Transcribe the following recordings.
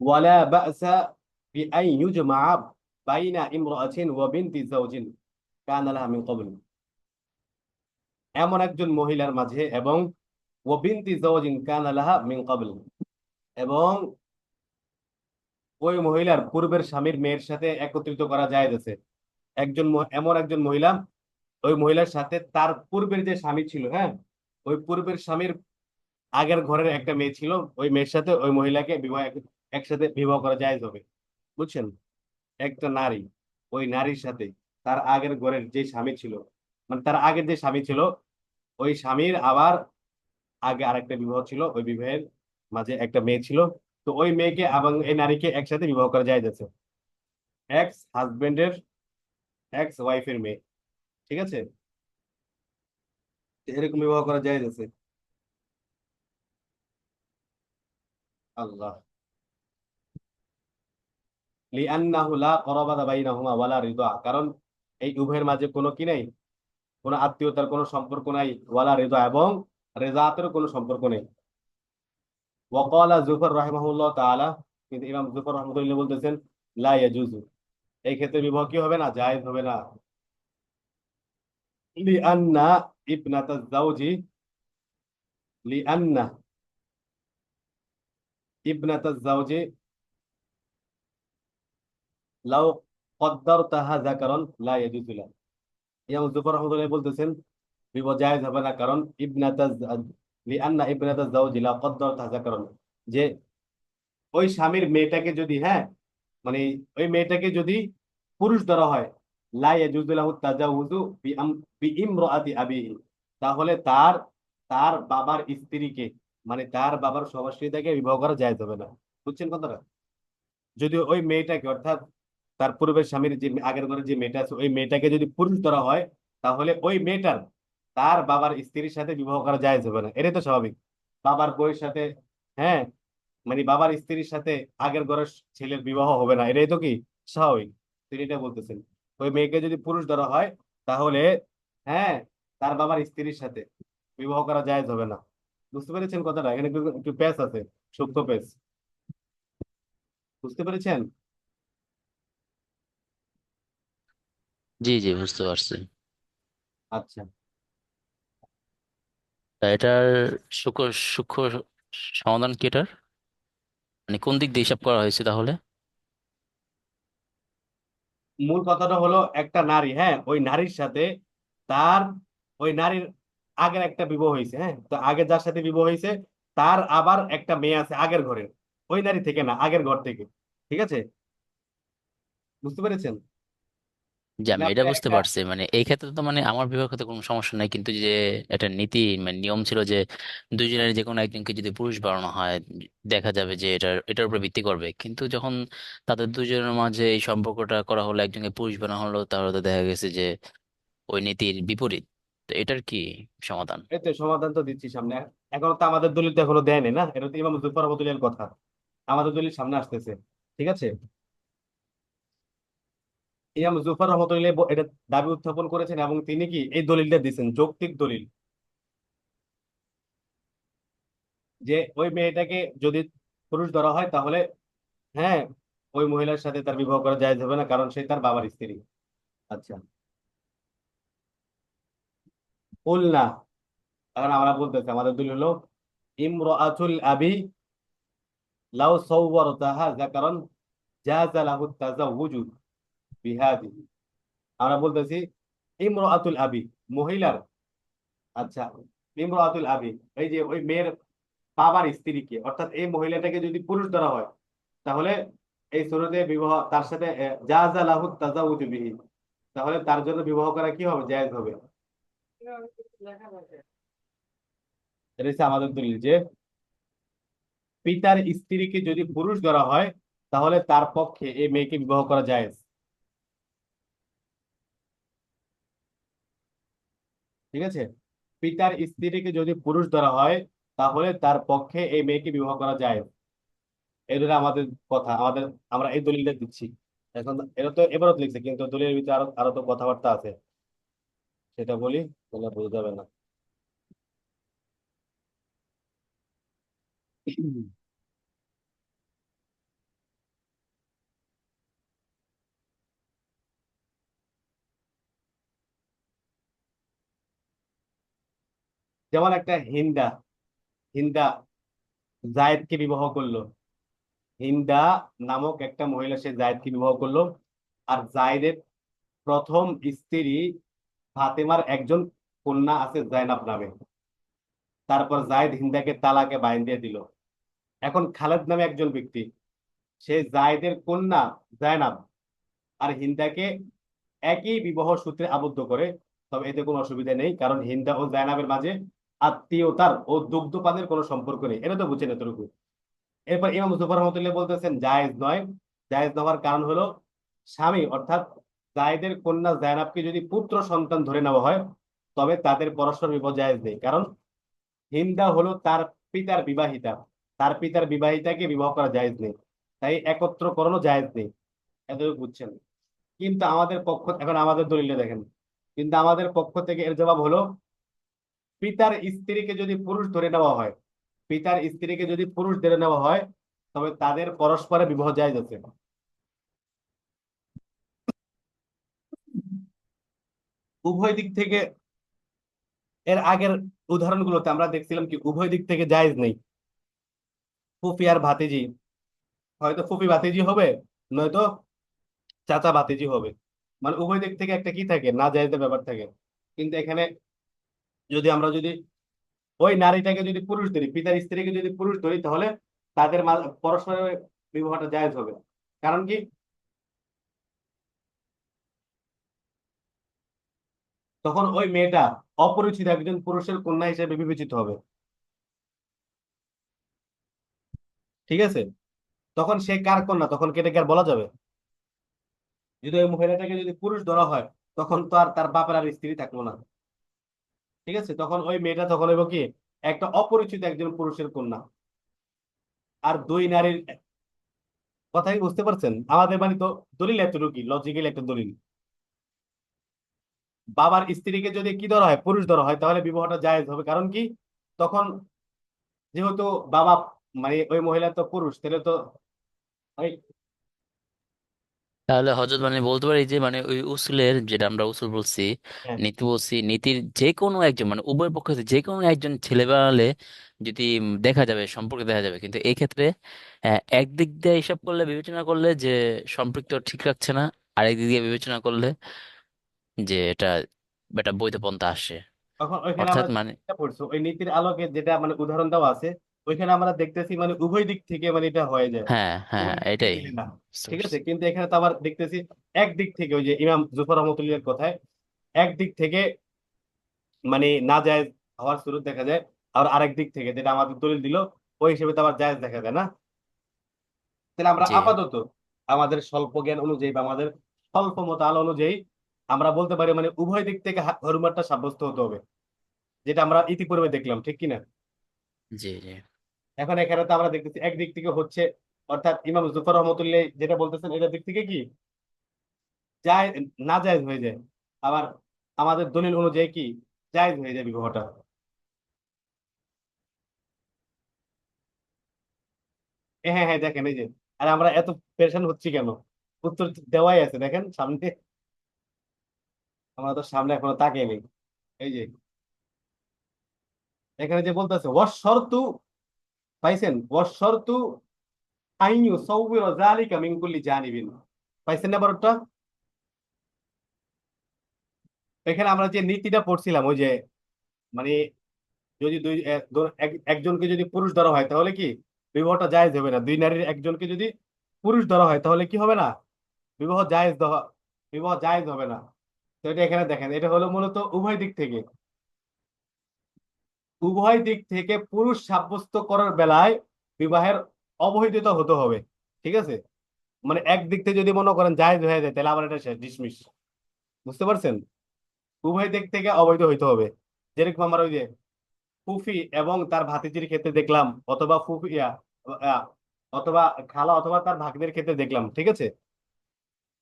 ওয়ালা বা'সা বিআন ইউজমা'a বাইনা ইমরাআতিন ওয়া বিনতি যাওজিন কানা লাহা মিন ক্বাবল। এমন একজন মহিলার মাঝে এবং ওয়া বিনতি যাওজিন কানা লাহা মিন ক্বাবল, এবং ওই মহিলার পূর্বের স্বামীর মেয়ের সাথে একত্রিত করা জায়েজ আছে। এমন একজন মহিলা, ওই মহিলার সাথে তার পূর্বের যে স্বামী ছিল, হ্যাঁ, ওই পূর্বের স্বামীর আগের ঘরের একটা মেয়ে ছিল, ওই মেয়ের সাথে ওই মহিলাকে একসাথে বিবাহ করা জায়েজ হবে। বুঝছেন? একটা নারী ওই নারীর সাথে তার আগের ঘরের যে স্বামী ছিল, মানে তার আগের যে স্বামী ছিল, ওই স্বামীর আবার আগে আরেকটা বিবাহ ছিল, ওই বিবাহের মাঝে একটা মেয়ে ছিল। তো ওই মেয়েকে এবং এই নারীকে একসাথে বিবাহ করা জায়েজ আছে। এক্স হাজবেন্ডের এক্স ওয়াইফের মেয়ে, ঠিক আছে, এরকম বিবাহ করা জায়েজ আছে। আল্লাহ, লিআন্নাহু লা করাবাতা বাইনাহুমা ওয়ালা রিদা, কারণ এই উভয়ের মাঝে কোনো কি নেই, কোনো আত্মীয়তার কোনো সম্পর্ক নাই, ওয়ালা রিদা, এবং রেজাতের কোনো সম্পর্ক নেই। ওয়াকালা জুফর রাহিমাহুল্লাহ তাআলা, কিন্তু ইমাম জুফর রহমতুল্লাহ বলতেছেন লা ইয়াজুজু, এই ক্ষেত্রে বিবাহ কি হবে না, জায়েজ হবে না। লিআন্না ইবনাতাজ জাওজি লিআন্না ইবনাতাজ জাওজি লাউ কদ্দারতাহা যাকারান লা ইয়াজুজু লা। ইমাম জুফর রহমতুল্লাহ বলতেছেন বিবাহ জায়েজ হবে না, কারণ লিআন্না ইবনাতাজ জাওজি লাউ কদ্দারতাহা যাকারান, যে ওই স্বামীর মেয়েটাকে যদি, হ্যাঁ, মানে ওই মেয়েটাকে যদি পুরুষ ধরা হয়, লা ইয়াজুজু লাহু তাজাউযু বিইমরাআতি আবিহি, তাহলে তার তার বাবার স্ত্রীকে, মানে তার বাবার সহস্রিতাকে বিবাহ করা জায়েজ হবে না। বুঝছেন কথাটা? যদি ওই মেয়েটাকে, অর্থাৎ তার পূর্বের স্বামীর যে আগের ঘরে যে মেয়েটা আছে, ওই মেয়েটাকে যদি পুরুষ ধরা হয়, তাহলে ওই মেয়েটার তার বাবার স্ত্রীর সাথে বিবাহ করা জায়েজ হবে না। এটাই তো স্বাভাবিক। বাবার বউয়ের সাথে, হ্যাঁ, মানে বাবার স্ত্রীর সাথে আগের ঘরের ছেলের বিবাহ হবে না, এটাই তো কি স্বাভাবিক। তিনি এটা বলতেছেন ওই মেয়েকে যদি পুরুষ ধরা হয়, তাহলে, হ্যাঁ, তার বাবার স্ত্রীর সাথে বিবাহ করা জায়েজ হবে না। বুঝতে পেরেছেন কথাটা? এখানে একটু একটু পেঁচ আছে, সূক্ষ্ম পেঁচ। বুঝতে পেরেছেন? জি জি, বুঝতে পারছি। আচ্ছা, তা এটার সূক্ষ্ম সূক্ষ্ম সমাধান কি এটার? মানে কোন দিক দিয়ে হিসাব করা হয়েছে তাহলে? মূল কথাটা হলো একটা নারী, হ্যাঁ, ওই নারীর সাথে তার, ওই নারীর আগের একটা বিবাহ হয়েছে, হ্যাঁ, তো আগে যার সাথে বিবাহ হয়েছে তার আবার একটা মেয়ে আছে আগের ঘরে, ওই নারী থেকে না, আগের ঘর থেকে। ঠিক আছে? বুঝতে পেরেছেন? যে মানে আমি এটা আপনি বুঝতে একটা, পারছি, মানে এই ক্ষেত্রে তো মানে আমার বিবাহের ক্ষেত্রে কোনো সমস্যা নাই, কিন্তু যে একটা নীতি, মানে নিয়ম ছিল যে দুইজনের যে কোনো একজনকে যদি পুরুষ বানানো হয়, দেখা যাবে যে এটার উপর ভিত্তি করবে, কিন্তু যখন তাদের দুজনের মাঝে এই সম্পর্কটা করা হলো, একজনকে পুরুষ বানানো হলো, তাহলে তো দেখা গেছে যে ওই নীতির বিপরীত। তো এটার কি সমাধান? এই তো সমাধান তো দিচ্ছি সামনে। এখনো তো আমাদের দলিল তো এখনো দেয়নি না, এটা তো ইমাম জুফর রহমতুল্লাহর কথা। আমাদের দলিল সামনে আসতেছে। ঠিক আছে? ইমাম জুফর রহমতুল্লাহ এটা দাবি উত্থাপন করেছেন, এবং তিনি কি এই দলিলটা দিচ্ছেন, যৌক্তিক দলিল, যে ওই মেয়েটাকে যদি পুরুষ ধরা হয়, তাহলে, হ্যাঁ, ওই মহিলার সাথে তার বিবাহ করা জায়েজ হবে না, কারণ সে তার বাবার স্ত্রী। আচ্ছা, কুলনা, এখন আমরা বলতেছি আমাদের দলিল হলো ইমরাআতুল আবি লাউ সাওওয়ারতাহা যাকারান জাযা লাহু তাযাওউজু বিহাদিহি। আমরা বলতেছি ইমরাআতুল আবি, মহিলার, আচ্ছা, ইমরাআতুল আবি, এই যে ওই মেয়ের বাবার স্ত্রীকে, অর্থাৎ এই মহিলাটাকে যদি পুরুষ ধরা হয়, তাহলে এই সুরতে বিবাহ তার সাথে জাযা লাহু তাযাউজু বিহি, তাহলে তার জন্য বিবাহ করা কি হবে, জায়েজ হবে। এটা হচ্ছে আমাদের দলিল, যে পিতার স্ত্রীকে যদি পুরুষ ধরা হয়, তাহলে তার পক্ষে এই মেয়েকে বিবাহ করা জায়েজ। ঠিক আছে? পিতার স্ত্রীকে যদি পুরুষ ধরা হয়, তাহলে তার পক্ষে এই মেয়েকে বিবাহ করা জায়েজ। এই ধরে আমাদের কথা, আমরা এই দলিলটা দিচ্ছি। এখন এটা তো এবারও লিখছে, কিন্তু দলিলের ভিতরে আরো আরো তো কথাবার্তা আছে, সেটা বলি, তাহলে বোঝা যাবে না। যেমন একটা হিন্দা, হিন্দা জায়েদকে বিবাহ করলো। হিন্দা নামক একটা মহিলা সে জায়েদকে বিবাহ করলো। আর জায়েদের প্রথম স্ত্রী ফাতেমার একজন কন্যা আছে জাইনাব নামে। তারপর জায়েদ হিন্দাকে তালাকে বাইন দিয়ে দিল। এখন খালেদ নামে একজন ব্যক্তি, সে জায়েদের কন্যা জায়নাব আর হিন্দাকে একই বিবাহ সূত্রে আবদ্ধ করে। তবে এতে কোনো অসুবিধা নেই, কারণ হিন্দা ও জায়নাবের মাঝে আত্মীয়তার ও দুগ্ধপানের কোনো সম্পর্ক নেই, এটা তো বুঝছেন এতটুকু। এরপর ইমাম মুস্তফা রহমতুল্লাহ বলতেছেন জায়েজ নয়। জায়েজ না হওয়ার কারণ হলো, স্বামী অর্থাৎ জায়েদের কন্যা জায়নাবকে যদি পুত্র সন্তান ধরে নেওয়া হয়, তবে তাদের পরস্পর বিবাহ জায়েজ নেই। কারণ হিন্দা হলো তার পিতার বিবাহিতা, তার পিতার বিবাহিতাকে বিবাহ করা জায়েজ নেই, তাই একত্রকরণও জায়েজ নেই। এতটুকু বুঝছেন। কিন্তু আমাদের পক্ষ, এখন আমাদের দলিলে দেখেন, কিন্তু আমাদের পক্ষ থেকে এর জবাব হলো, পিতার স্ত্রীকে যদি পুরুষ ধরে নেওয়া হয়, পিতার স্ত্রীকে যদি পুরুষ ধরে নেওয়া হয়, তবে তাদের পরস্পরে বিবাহ জায়েজ আছে। উভয় দিক থেকে, এর আগের উদাহরণগুলোতে আমরা দেখছিলাম কি উভয় দিক থেকে জায়েজ নেই। ফুফি আর ভাতিজি, হয়তো ফুফি ভাতিজি হবে, নয়তো চাচা ভাতিজি হবে, মানে উভয় দিক থেকে একটা কি থাকে, না জায়েজের ব্যাপার থাকে। কিন্তু এখানে যদি ওই নারীটাকে যদি পুরুষ ধরি, পিতার স্ত্রীকে যদি পুরুষ ধরি, তাহলে তাদের পরস্পরের বিবাহটা জায়েজ হবে। কারণ কি, তখন ওই মেয়েটা অপরিচিত একজন পুরুষের কন্যা হিসেবে বিবেচিত হবে। ঠিক আছে, তখন সে কার কন্যা, তখন কেটে কি আর বলা যাবে? যদি ওই মহিলাটাকে যদি পুরুষ ধরা হয়, তখন তো আর তার বাপের আর স্ত্রী থাকলো না। ঠিক আছে, তখন ওই মেয়েটা তখন হইব কি, একটা অপরিচিত একজন পুরুষের কন্যা। আর দুই নারীর কথাই বুঝতে পারছেন, আমাদের মানে তো দলিল এতটুকু, লজিক্যাল একটা দলিল। বাবার স্ত্রীকে যদি কি ধরা হয়, পুরুষ ধরা হয়, তাহলে বিবাহটা জায়েজ হবে। কারণ কি, তখন যেহেতু বাবা, মানে ওই মহিলা তো পুরুষ, তাহলে তো ওই, তাহলে হজরত মানে বলতে পারি যে মানে ওই উসুলের যেটা আমরা উসুল বলছি, হ্যাঁ, নীতি বলছি, নীতির যে কোনো একজন মানে উভয় পক্ষ থেকে যে কোনো একজন ছেলে বানালে যদি দেখা যাবে, সম্পর্কে দেখা যাবে, কিন্তু এই ক্ষেত্রে একদিক দিয়ে হিসাব করলে, বিবেচনা করলে যে সম্পৃক্ত ঠিক রাখছে না, আরেক দিক দিয়ে বিবেচনা করলে যে এটা এটা বৈধ পন্থা আসে। তখন ওইখানে অর্থাৎ আমরা মানে যেটা পড়ছি ওই নীতির আলোকে, যেটা মানে উদাহরণ দেওয়া আছে, ওইখানে আমরা দেখতেছি মানে উভয় দিক থেকে মানে এটা হয়ে যায়, হ্যাঁ হ্যাঁ কোন হ্যাঁ, দিক থেকে এটাই গেলে না। বুঝতে ঠিক পারছি। আছে, কিন্তু এখানে তো আবার দেখতেছি একদিক থেকে, ওই যে ইমাম জুফর রহমতুল্লাহর কথায়, একদিক থেকে মানে না জায়েজ হওয়ার শুরু দেখা যায়, আর আরেক দিক থেকে যেটা আমাদের দলিল দিল, ওই হিসেবে তো আবার জায়েজ দেখা যায় না। তাহলে আমরা জি আপাতত আমাদের স্বল্প জ্ঞান অনুযায়ী বা আমাদের স্বল্প মতাল অনুযায়ী আমরা বলতে পারি মানে উভয় দিক থেকে হরুমারটা সাব্যস্ত হতে হবে, যেটা আমরা ইতিপূর্বে দেখলাম, ঠিক কিনা? জি জি। এখন এখানে তো আমরা দেখতেছি একদিক থেকে হচ্ছে, অর্থাৎ ইমাম জুফর রহমতুল্লাহ যেটা বলতেছেন এটার দিক থেকে কি যায়, না জায়েজ হয়ে যায়। আবার আমাদের দলিল অনুযায়ী কি জায়েজ হয়ে যায় বিবাহটা। হ্যাঁ হ্যাঁ, দেখেন এই যে, আর আমরা এত পেরেশান হচ্ছি কেন, উত্তর দেওয়াই আছে দেখেন সামনে, আমরা তো সামনে এখনো তাকিয়ে নেই। এই যে এখানে যে বলতেছে ওয়াশরতু, পাইছেন, ওয়াশরতু আইয়ু সাউবিরা যালিকা মিন কুল্লি জানিবিন, পাইছেন না বারোটা? এখানে আমরা যে নীতিটা পড়ছিলাম, ওই যে মানে যদি একজনকে যদি পুরুষ ধরা হয়, তাহলে কি বিবাহটা জায়েজ হবে না। দুই নারীর একজনকে যদি পুরুষ ধরা হয়, তাহলে কি হবে না, বিবাহ জায়েজ বিবাহ জায়েজ হবে না। তো এটা এখানে দেখেন, এটা হলো মূলত উভয় দিক থেকে, উভয় দিক থেকে পুরুষ সাব্যস্ত করার বেলায় বিবাহের অবৈধতা হতে হবে। ঠিক আছে, মানে একদিক থেকে যদি মনে করেন জায়েজ হয়ে যায়, তাহলে আবার এটা শেষ, ডিসমিস। বুঝতে পারছেন, উভয় দিক থেকে অবৈধ হইতে হবে। যেরকম আমরা ওই যে ফুফি এবং তার ভাতিজির ক্ষেত্রে দেখলাম, অথবা আহ, অথবা খালা অথবা তার ভাগ্নের ক্ষেত্রে দেখলাম। ঠিক আছে,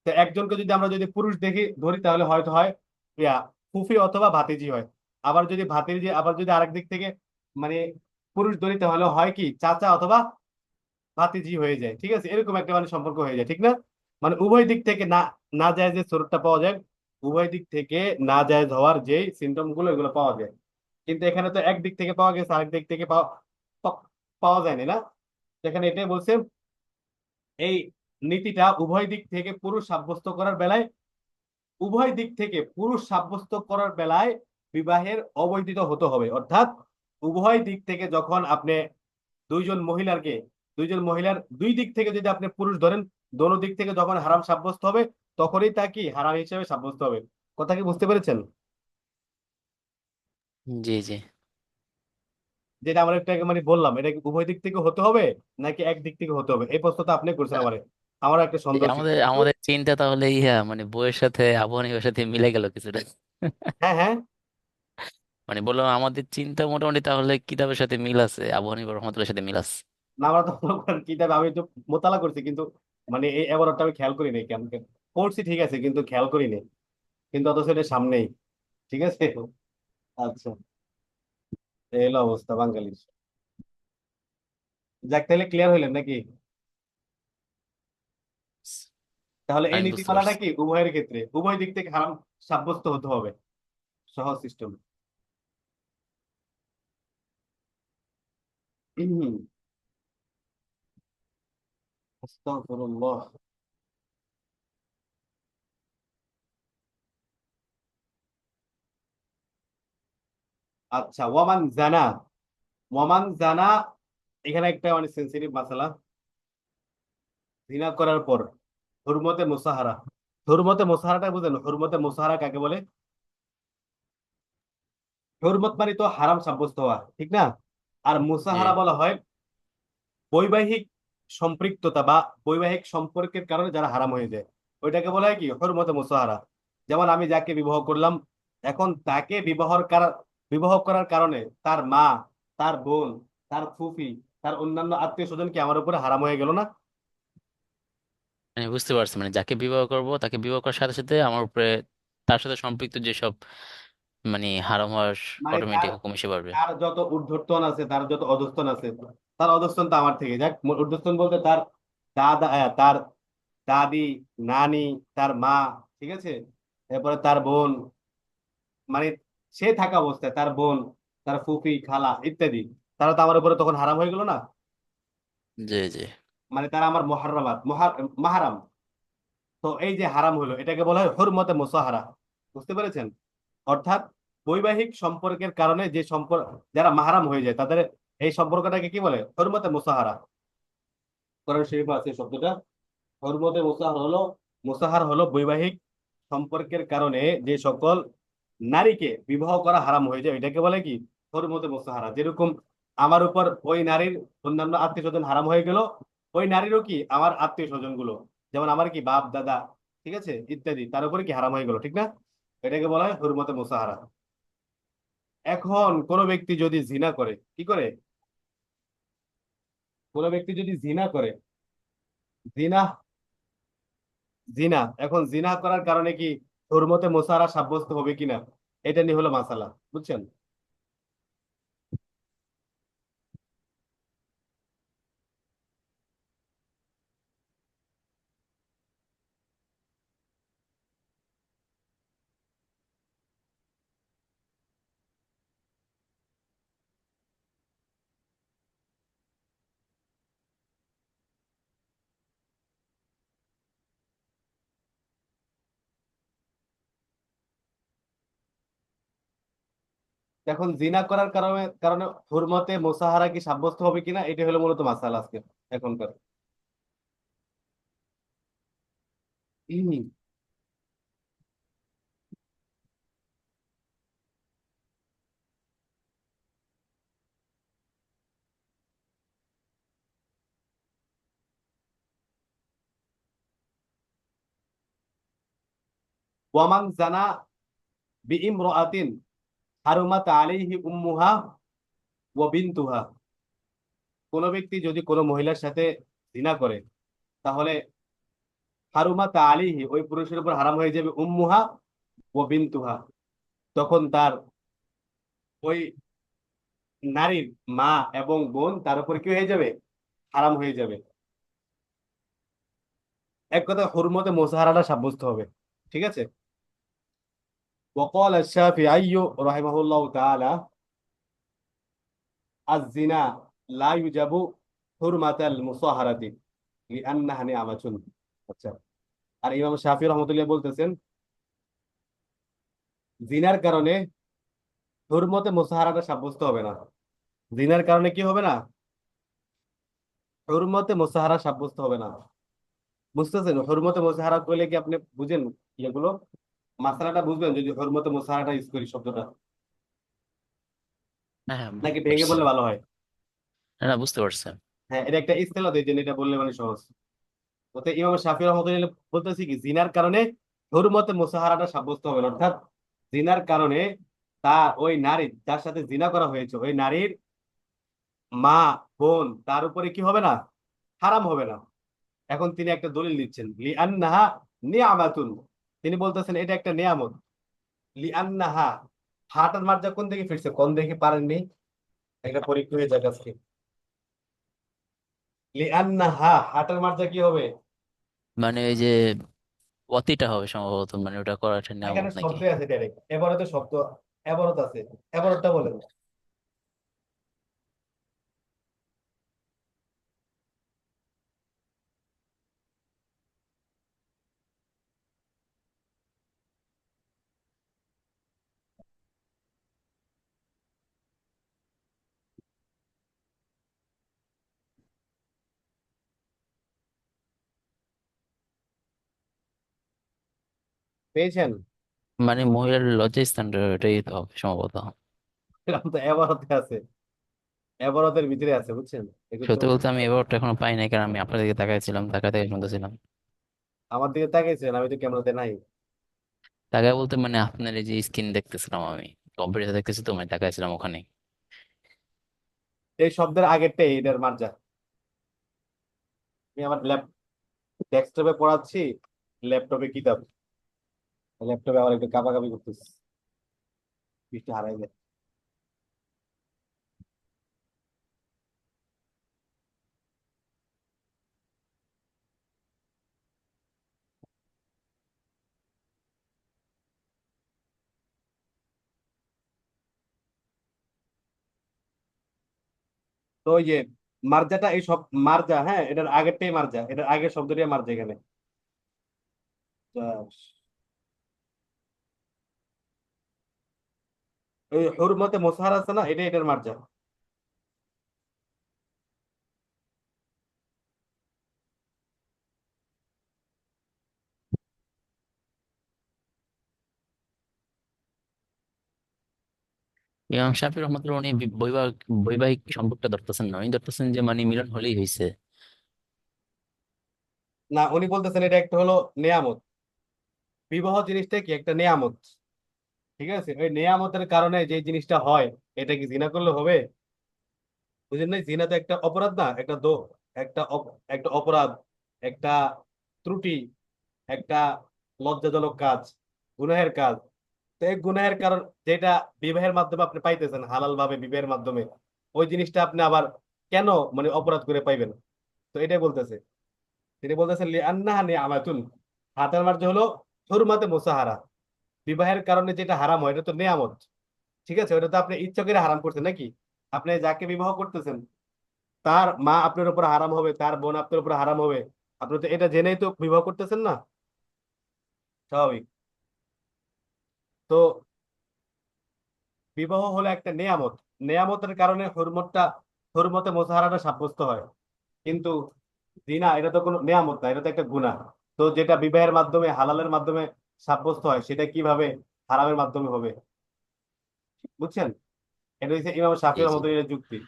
তো একজনকে যদি আমরা যদি পুরুষ দেখি ধরি, তাহলে হয়তো হয় ইয়া ফুফি অথবা ভাতিজি হয়। আবার যদি ভাতিজি, আবার যদি আরেক দিক থেকে মানে পুরুষ ধরি, তাহলে হয় কি চাচা অথবা ভাতিজি হয়ে যায়। ঠিক আছে, এরকম একটা মানে সম্পর্ক হয়ে যায়, ঠিক না? মানে উভয় দিক থেকে না, না জায়েজের স্বরূপটা পাওয়া যায়, উভয় দিক থেকে না জায়েজ হওয়ার যে সিমটম গুলো, এগুলো পাওয়া যায়। কিন্তু এখানে তো এক দিক থেকে পাওয়া গেছে, আরেক দিক থেকে পাওয়া পাওয়া যায়নি না। এখানে এটাই বলছে, এই নীতিটা উভয় দিক থেকে পুরুষ সাব্যস্ত করার বেলায়, উভয় দিক থেকে পুরুষ সাব্যস্ত করার বেলায় বিবাহের অবৈধ হতে হবে। অর্থাৎ উভয় দিক থেকে যখন আপনি দুইজন মহিলারকে, দুইজন মহিলার দুই দিক থেকে যদি আপনি পুরুষ ধরেন, দোনো দিক থেকে যখন হারাম সাব্যস্ত হবে, তখনই তা কি হারাম হিসেবে সাব্যস্ত হবে। কথা কি বুঝতে পেরেছেন? জি জি। যেটা আমরা একটু আগে মানে বললাম, এটা কি উভয় দিক থেকে হতে হবে নাকি এক দিক থেকে হতে হবে, এই প্রশ্নটা আপনি করছেন আমারে। আমার একটা এই সন্দেহ ছিল আমাদের কিন্তু। আমাদের চিন্তা তাহলে মানে বইয়ের সাথে আবহাওয়ার সাথে মিলে গেল কিছুটা। হ্যাঁ হ্যাঁ। মানে বললাম আমাদের চিন্তা মোটামুটি তাহলে কিতাবের সাথে মিল আছে, আবু হানিফা রহমতুল্লাহর সাথে মিল আছে। না, আমরা তো মনে করেন কিতাব আমি তো মোতালা করছি, কিন্তু মানে এই এবারটা আমি খেয়াল করি নাই, কেন পড়ছি ঠিক আছে কিন্তু খেয়াল করি নাই, কিন্তু অথচ এটা সামনেই। ঠিক আছে। আচ্ছা, এই হলো অবস্থা বাঙালির। যাক, তাহলে ক্লিয়ার হইলেন নাকি? তাহলে এই আমি বুঝতে নীতিমালাটা পারছি। কি উভয়ের ক্ষেত্রে উভয় দিক থেকে হারাম সাব্যস্ত হতে হবে। সহজ সিস্টেম। আস্তাগফিরুল্লাহ। আচ্ছা, ওয়ামান জানা, ওয়ামান জানা, এখানে একটা মানে সেন্সিটিভ মাসালা। জিনা করার পর হুরমতে মুসাহারা, হুরমতে মুসাহারাটা বুঝেন? হুরমতে মুসাহারা কাকে বলে? হুরমত মানে তো হারাম সাব্যস্ত হওয়া, ঠিক না? আর জি। মুসাহারা বলা হয় বৈবাহিক সম্পৃক্ততা বা বৈবাহিক সম্পর্কের কারণে যারা হারাম হয়ে যায়, ওইটাকে বলা হয় কি হুরমতে মুসাহারা। যেমন আমি যাকে বিবাহ করলাম, এখন তাকে বিবাহ করার কারণে তার মা, তার বোন, তার ফুফি, তার অন্যান্য আত্মীয় স্বজন কি আমার উপরে হারাম হয়ে গেল না? আমি বুঝতে পারছি, মানে যাকে বিবাহ করব তাকে বিবাহ করার সাথে সাথে আমার উপরে তার সাথে সম্পৃক্ত যেসব মানে হারাম হওয়ার মানে তার, অটোমেটিক হুকুম এসে পড়বে। তার যত ঊর্ধ্বতন আছে, তার যত অধস্তন আছে, তার অধস্তন তো আমার থেকে যাক, ঊর্ধ্বতন বলতে তার দাদা, তার দাদি, নানি, তার মা, ঠিক আছে, এরপরে তার বোন, মানে সে থাকা অবস্থায় তার বোন, তার ফুফি, খালা ইত্যাদি, তারা তো আমার উপরে তখন হারাম হয়ে গেল না? জি জি। মানে তারা আমার মহারামাত মাহারাম। তো এই যে হারাম হলো, এটাকে বলা হয় হুরমতে মুসাহারা। বুঝতে পেরেছেন? অর্থাৎ বৈবাহিক সম্পর্কের কারণে যে সম্পর্ক, যারা মাহারাম হয়ে যায় তাদের এই সম্পর্কটাকে কি বলে? হুরমতে মুসাহারা। কোরআন শরীফে আছে শব্দটা। হুরমতে মুসাহার হলো বৈবাহিক সম্পর্কের কারণে যে সকল নারীকে বিবাহ করা হারাম হয়ে যায়, এটাকে বলে কি হুরমতে মুসাহারা। যেরকম আমার উপর ওই নারীর অন্যান্য আত্মীয় স্বজন হারাম হয়ে গেল, ওই নারীরও কি আমার আত্মীয় স্বজন গুলো, যেমন আমার কি বাপ দাদা, ঠিক আছে, ইত্যাদি, তার উপরে কি হারাম হয়ে গেল, ঠিক না? এটাকে বলা হয় হুরমতে মুসাহারা। এখন কোন ব্যক্তি যদি জিনা করে, কি করে? কোন ব্যক্তি যদি জিনা করে, জিনা, জিনা, এখন জিনা করার কারণে কি হুরমতে মুসাহারা সাব্যস্ত হবে কিনা, এটা নিয়ে হলো মাসালা। বুঝছেন? এখন জিনা করার কারণে কারণে হুরমতে মুসাহারা কি সাব্যস্ত হবে কিনা, এটা হলো মূলত মাসালা আজকে এখনকার। ওয়ামান জানা বিইমরাতিন হারুমাত আলাইহি উম্মুহা ওয়া বিনতুহা, কোন ব্যক্তি যদি কোনো মহিলার সাথে জিনা করে, তাহলে হারুমাত আলাইহি, ওই পুরুষের উপর হারাম হয়ে যাবে উম্মুহা ওয়া বিনতুহা, তখন তার ওই নারীর মা এবং বোন তার উপর কি হয়ে যাবে? হারাম হয়ে যাবে। এক কথা হুরমতে মুসাহারাটা সাব্যস্ত হবে। ঠিক আছে। وقال الشافعي رحمه الله تعالى আয-যিনা লা ইউজাবু হুরমাতাল মুসাহারাতি লিআন্নাহা নি'মাতুন। আচ্ছা, আর ইমাম শাফিঈ রাহমাতুল্লাহ বলতেছেন জিনার কারণে হুরমতে মুসাহারাটা সাব্যস্ত হবে না। জিনার কারণে কি হবে না? হুরমতে মুসাহারা সাব্যস্ত হবে না। বুঝতেছেন? হুরমতে মুসাহারা কইলে কি আপনি বুঝেন এগুলো? মাসালাটা বুঝবেন যদি হুরমতে মুসাহারাটা ইউজ করি শব্দটা, হ্যাঁ হ্যাঁ, নাকি বুঝতে ভেঙে পারছি। বললে ভালো হয়? না না, বুঝতে পারছি। হ্যাঁ, এটা একটা ইস্তেলাহ, এই জন্য এটা বললে মানে সহজ। তো ইমাম শাফিঈ রাহমাতুল্লাহ বলতেছি কি জিনার কারণে হুরমতে মুসাহারাটা সাব্যস্ত হবে না, অর্থাৎ জিনার কারণে তা ওই নারী যার সাথে জিনা করা হয়েছে ওই নারীর মা, বোন তার উপরে কি হবে না? হারাম হবে না। এখন তিনি একটা দলিল দিচ্ছেন, লিআন্নাহা নিয়ামাতুন। তিনি বলতেছেন এটা একটা নিয়ামত। লিআন্নাহা, হাটার মার্জা কোন দিকে ফিরছে, কোন দিকে পারেননি? একটা পরীক্ষা হয়ে যাক আজকে। লিআন্নাহা, হাটার মার্জা কি হবে? মানে এই যে অতিটা হবে সম্ভবত, মানে ওটা করাটা এখানে নিয়ামত নাকি? শব্দ আছে ডাইরেক্ট, এবারতে শব্দ, এবারত আছে। এবারতটা বলেন। পেয়েছেন? মানে মহিলার লজ্জাস্থানটা, এটাই তো হবে সম্ভবত। এরকম তো এবারতে আছে, এবারতের ভিতরে আছে, বুঝছেন? একটু সত্যি চোখ, বলতে আমি এবারটা এখনো পাই নাই, কারণ আমি আপনার দিকে তাকাইছিলাম, তাকাতে শুনতেছিলাম। আমার দিকে তাকিয়েছেন, আমি তো ক্যামেরাতে নাই। তাকায় বলতে মানে আপনার এই যে স্ক্রিন দেখতেছিলাম আমি, কম্পিউটার দেখতেছি তো, মানে তাকাইছিলাম ওখানে। এই শব্দের আগেরটাই এটার মার্জা। আমি আমার ডেস্কটপে পড়াচ্ছি, ল্যাপটপে কিতাব, ল্যাপটপে আবার একটু কাঁপাকাঁপি করতেছি, বৃষ্টি হারাই যায়। তো ইয়ে মার্জাটা, এই সব মার্জা, হ্যাঁ এটার আগেরটাই মার্জা, এটার আগের শব্দটাই মার্জা এখানে। আহ, ওই হুরমতে মোসাহার আছে না, এটা এটার মার্জা। ইমাম শাফি রহমতুল্লাহ উনি বৈবাহিক বৈবাহিক সম্পর্কটা ধরতেছেন না, উনি ধরতেছেন যে মানে মিলন হলেই হয়েছে। না, উনি বলতেছেন এটা একটা হলো নেয়ামত। বিবাহ জিনিসটা কি একটা নেয়ামত, ঠিক আছে? ওই নেয়ামতের কারণে যে জিনিসটা হয়, এটা কি জিনা করলে হবে? বুঝেন নাই? জিনা তো একটা অপরাধ না, একটা একটা অপরাধ, একটা ত্রুটি, একটা লজ্জাজনক কাজ, গুনাহের কাজ। তো এই গুনাহের কারণ যেটা বিবাহের মাধ্যমে আপনি পাইতেছেন, হালাল ভাবে বিবাহের মাধ্যমে, ওই জিনিসটা আপনি আবার কেন মানে অপরাধ করে পাইবেন? তো এটাই বলতেছে। তিনি বলতেছেন লিআন্নাহা নিআমাতুন, হাতের মার্জ হলো হুরমাতে মুসাহারা। বিবাহের কারণে যেটা হারাম হয় এটা তো নেয়ামত, ঠিক আছে? ওটা তো আপনি ইচ্ছা করে হারাম করছেন নাকি? আপনি যাকে বিবাহ করতেছেন তার মা আপনার উপর হারাম হবে, তার বোন আপনার উপর হারাম হবে, আপনি তো এটা জেনেই তো বিবাহ করতেছেন না, স্বাভাবিক। তো বিবাহ হলো একটা নেয়ামত, নেয়ামতের কারণে হুরমতে মুসাহারাটা সাব্যস্ত হয়। কিন্তু জিনা এটা তো কোনো নেয়ামত না, এটা তো একটা গুনাহ। তো যেটা বিবাহের মাধ্যমে হালালের মাধ্যমে সাব্যস্ত হয় সেটা কিভাবে হারামের মাধ্যমে হবে? বুঝছেন? এটা হচ্ছে ইমাম জি শাফিঈ জি। রহমতুল্লাহ যুক্তি।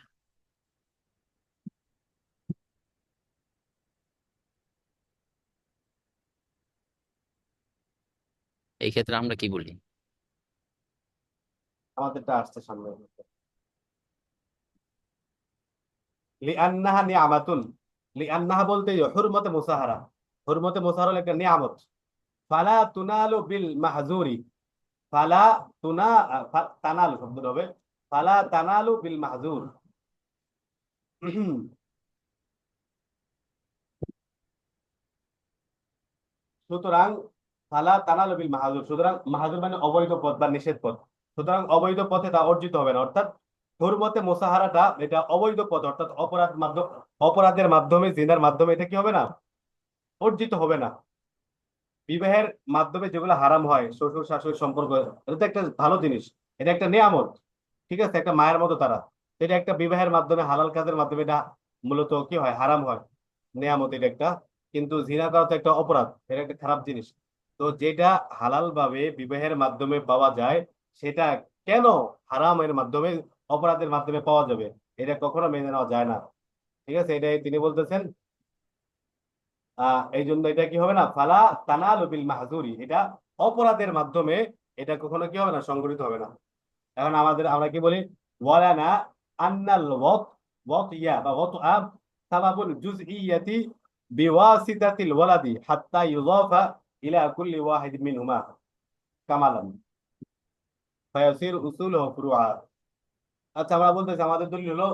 এই ক্ষেত্রে আমরা কি বলি? আমাদেরটা আসছে সামনে। লিআন্নাহা নিয়ামাতুন, লিআন্নাহা বলতে হুরমতে মুসাহারা, হুরমতে মুসাহারা হলো একটা নিয়ামত। ফালা তুনালু বিল মাহজুরি, ফালা তুনা তানালু শব্দটা হবে ফালা তানালু বিল মাহজুর। সুতরাং ফালা তানালু বিল মাহজুর, সুতরাং মাহজুর মানে অবৈধ পথ বা নিষেধ পথ। সুতরাং অবৈধ পথে তা অর্জিত হবে না, অর্থাৎ হুরমতে মোসাহারাটা এটা অবৈধ পথ, অর্থাৎ অপরাধের মাধ্যমে, জিনার মাধ্যমে এটা কি হবে না, অর্জিত হবে না। বিবাহের মাধ্যমে যেগুলো হারাম হয়, শ্বশুর শাশুড়ির সম্পর্ক, এটা তো একটা ভালো জিনিস, এটা একটা নিয়ামত, ঠিক আছে, একটা মায়ের মতো তারা। তো এটা একটা বিবাহের মাধ্যমে, হালাল কাজের মাধ্যমে এটা মূলত কি হয়, হারাম হয়, নিয়ামত এটা একটা। কিন্তু জিনা করা তো একটা অপরাধ, এটা একটা খারাপ জিনিস। তো যেটা হালাল ভাবে বিবাহের মাধ্যমে পাওয়া যায়, সেটা কেন হারামের মাধ্যমে, অপরাধের মাধ্যমে পাওয়া যাবে? এটা কখনো মেনে নেওয়া যায় না। ঠিক আছে, এটাই তিনি বলতেছেন। এই জন্য এটা কি হবে না, ফালা তানালু বিল মাহজুরি, এটা অপরাধের মাধ্যমে এটা কখনো কি হবে না, সংগঠিত হবে না। এখন আমরা কি বলি, ওয়ালানা আন্নাল ওয়াত ইয়া বা ওয়াত আব সাবাবুল জুজইয়াতি বিওয়াসিতাতিল ওয়ালাদি হাত্তা ইউযাফা ইলা কুল্লি ওয়াহিদ মিনহুমা কামালান ফায়াসির উসুলুহু ফুরুআ। আচ্ছা, আমরা বলতেছি আমাদের দলিল হলো,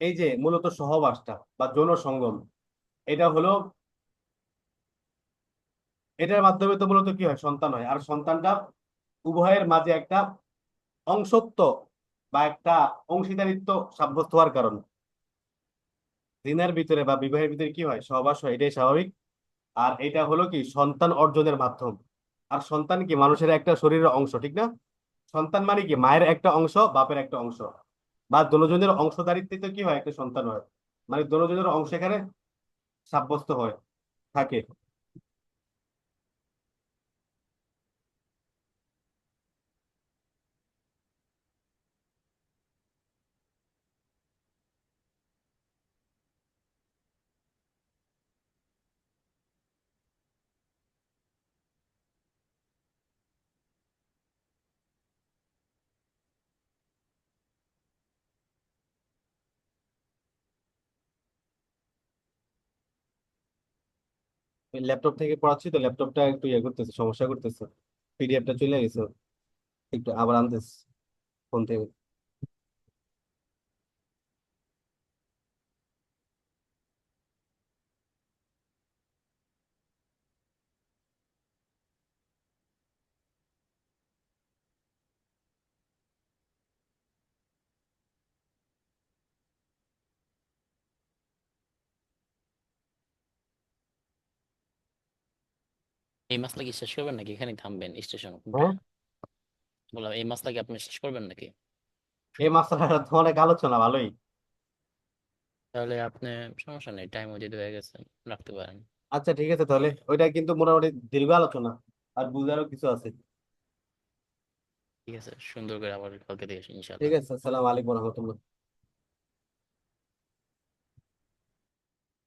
এই যে মূলত সহবাসটা বা যৌন সঙ্গম, এটা হলো, এটার মাধ্যমে তো মূলত কি হয়, সন্তান হয়। আর সন্তানটা উভয়ের মাঝে একটা অংশত্ব বা একটা অংশীদারিত্ব সাব্যস্ত হওয়ার কারণ। জিনার ভিতরে বা বিবাহের ভিতরে কি হয়, সহবাস হয়, এটাই স্বাভাবিক। আর এটা হলো কি সন্তান অর্জনের মাধ্যম। আর সন্তান কি মানুষের একটা শরীরের অংশ, ঠিক না? সন্তান মানে কি মায়ের একটা অংশ, বাপের একটা অংশ, বা দোনোজনের অংশদারিত্বে তো কি হয়, একটা সন্তান হয়। মানে দোনোজনের অংশ এখানে সাব্যস্ত হয়, থাকে। ল্যাপটপ থেকে পড়াচ্ছি তো, ল্যাপটপটা একটু ইয়ে করতেছে, সমস্যা করতেছে, পিডিএফটা চলে গেছে, একটু আবার আনতেছে ফোন থেকে। এই মাসলা কি শেষ করবেন নাকি এখানেই থামবেন স্টেশন? হ্যাঁ, বললাম এই মাসলা কি আপনি শেষ করবেন নাকি? এই মাসালাটা তো অনেক আলোচনা, ভালোই। তাহলে আপনি, সমস্যা নেই, টাইম যেহেতু হয়ে গেছে, রাখতে পারেন। আচ্ছা ঠিক আছে, তাহলে ওইটা কিন্তু মোটামুটি দীর্ঘ আলোচনা, আর বুঝারও কিছু আছে। ঠিক আছে, সুন্দর করে আবার কালকে দেখে ঠিক ইনশাল্লাহ। আছে, আসসালামু আলাইকুম রহমতুল্লাহ।